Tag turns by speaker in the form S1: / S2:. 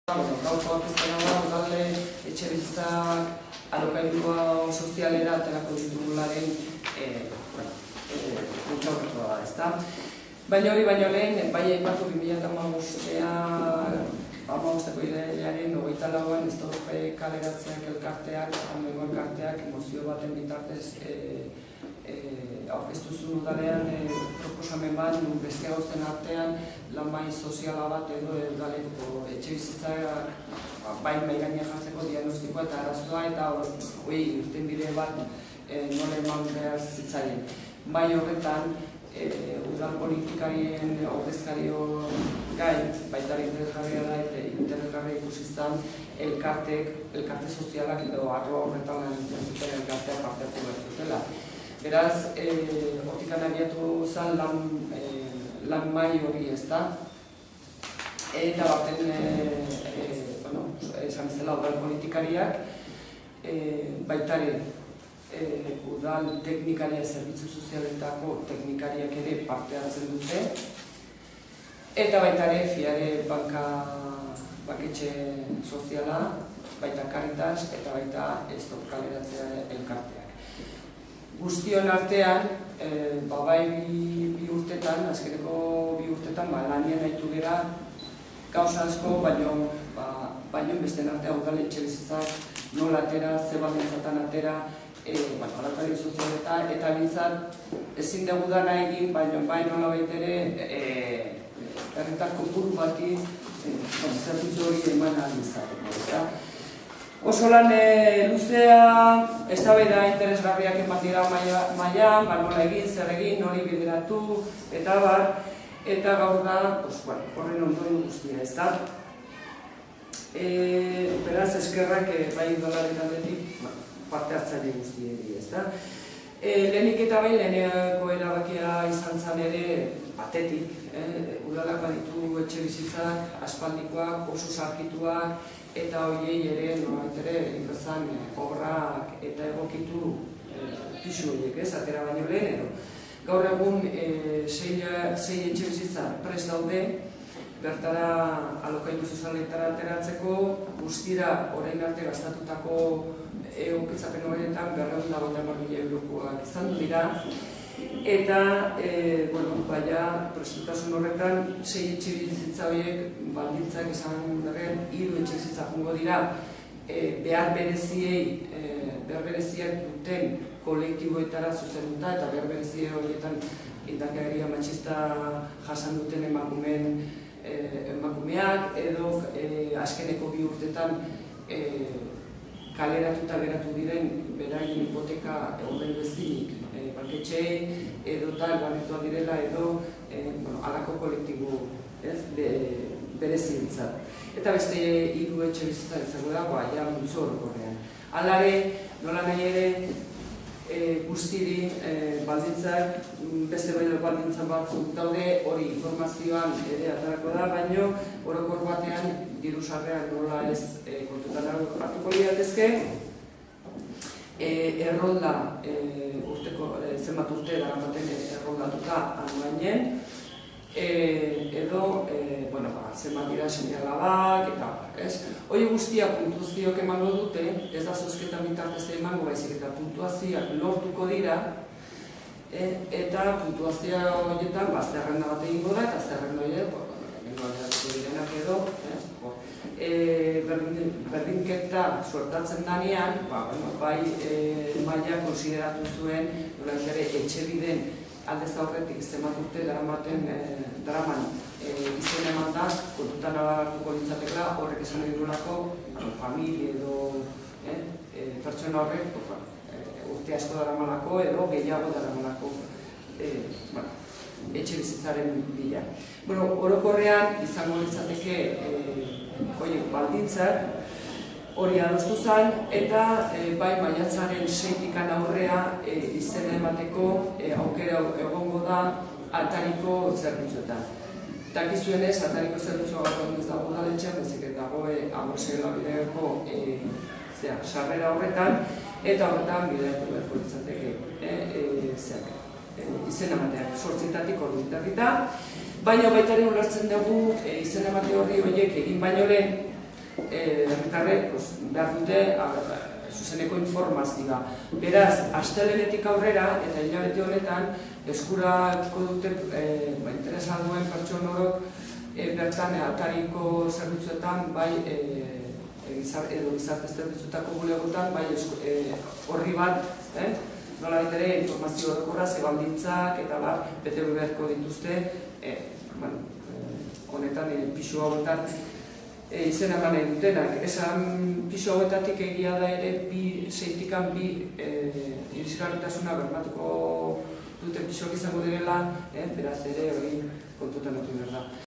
S1: Gaurkoak izan da, udalde etxebizitzak alokairua sozialera aterako ditugularen gutxaurrekoa da, ezta? Baina hori baino lehen, bai aipatu 2015ko irailaren 24an Stop kaleratzeak elkarteak, amengo elkarteak, mozio baten bitartez aurkeztu zuen udalean proposamen bat, beste gauzen artean lan-mahai soziala bat edo udaleko etxebizitzak bai mahai gainean jartzeko diagnostikoa eta arazoa eta hori irtenbide bat nola eman behar zitzaien. Bai horretan, udal politikarien ordezkario gai, baita interesgarria da eta interesgarria ikusiztan elkarte sozialak edo arlo horretan lan zuten elkarteak parte hartu behar zutela. Beraz, hortikan abiatu zen lan mahai hori ezta. Eta baten, esan bezala udal politikariak, baitare udal teknikaria zerbitzu sozialetako teknikariak ere parte hartzen dute. Eta baitare fiare banketxe soziala, baita Caritas eta baita Stop kaleratzea elkarteak. Guztion artean, bai bi urtetan, azkeneko bi urtetan, lanien haitu gera gauza asko, baino besten artean udal etxebizitzak nola atera, ze baldintzatan atera, alokairua sozialeta, eta bintzat ezin dugu dana egin, baino bai nola baitere herritar kopuru bati zerbitzu hori eman ahal izateko. Oso lan luzea, eztabaida interesgarriak eman dira mailan, nola egin, zer egin, hori bideratu, eta bar, eta gaur da, horren ondoen guztia, ez da. Beraz, eskerrak bai udalaren aldetik parte hartzaile guztiei, ez da. Lehenik eta bai, leheneko erabakia izan zen ere batetik, udalak baditu etxebizitzak, aspaldikoak, oso sarkituak, eta horiei ere, nolabait ere, inbezan obrak eta egokitu pisu horiek, atera baino lehen edo. Gaur egun, sei etxebizitza prest daude, bertara alokairu sozialetara ateratzeko, guztira orain arte gastatutako egokitzapen horietan 250.000 eurokoak izan dira, eta prestutasun horretan 6 etxebizitza horiek baldintzak izan daren 3 etxebizitza jongo dira behar bereziak duten kolektiboetara zuzenduta eta behar bereziak horietan indarkeria matxista jasan duten emakumeak edo azkeneko 2 urtetan kaleratuta geratu diren beraien hipoteka ordaindu ezinik banketxeei edo tal barrituak direla edo halako kolektibo berezientzat. Eta beste 3 etxebizitza izango da, multzo orokorrean. Halare, nola nahi ere, guztiri baldintzak, beste baldintza batzuk daude, hori informazioan ere aterako da, baino orokor batean diru sarrerak nola ez kontutan hartuko liratezke, errolda zenbat urte daramaten erroldatuta anuainen, edo zenbat dira seinalabak, eta hori guztia puntuazioak emango dute, ez da zozketan bitartez emango baizik eta puntuazioak lortuko dira, eta puntuazioa horietan zerrenda bat egingo da, eta zerrenda horiek direnak edo, berdinketa suertatzen danean, bai maila konsideratu zuen, etxebiden aldez aurretik zenbat urte daraman izen eman da, kontutan hartuko litzatekela, horrek esan nahi duelako, familia edo pertsona horrek urte asko daramalako edo gehiago daramalako etxe bizitzaren bila. Orokorrean izango litzateke baldintzak hori adostu zen, eta bai maiatzaren 6-tikan aurrea izena emateko aukera egongo da atariko zerbitzuetan. Dakizuenez, atariko zerbitzua gaur ez dago udaletxean, bezik dago amosela bideoko sarrera horretan, eta horretan bideatu beharko litzateke izena emateak, 8-tatik orduetarrita, baina baita ere ulertzen dugu izena emate horri horiek egin baino lehen herritarrek behar dute zuzeneko informazioa. Beraz, astelehenetik aurrera eta hilabete honetan eskurako dute interesa duen pertsona orok bertan atariko zerbitzuetan bai edo gizarte zerbitzuetako bulegoetan bai horri bat nola ere informazio orokorra, ze baldintzak eta bete beharko dituzte honetan pisu hauetan izen eman nahi dutenak. Esan pisu hauetatik egia da ere seitikan bi irisgarritasuna bermatuko duten pisuak izango direla, beraz ere hori kontutan hartu behar da.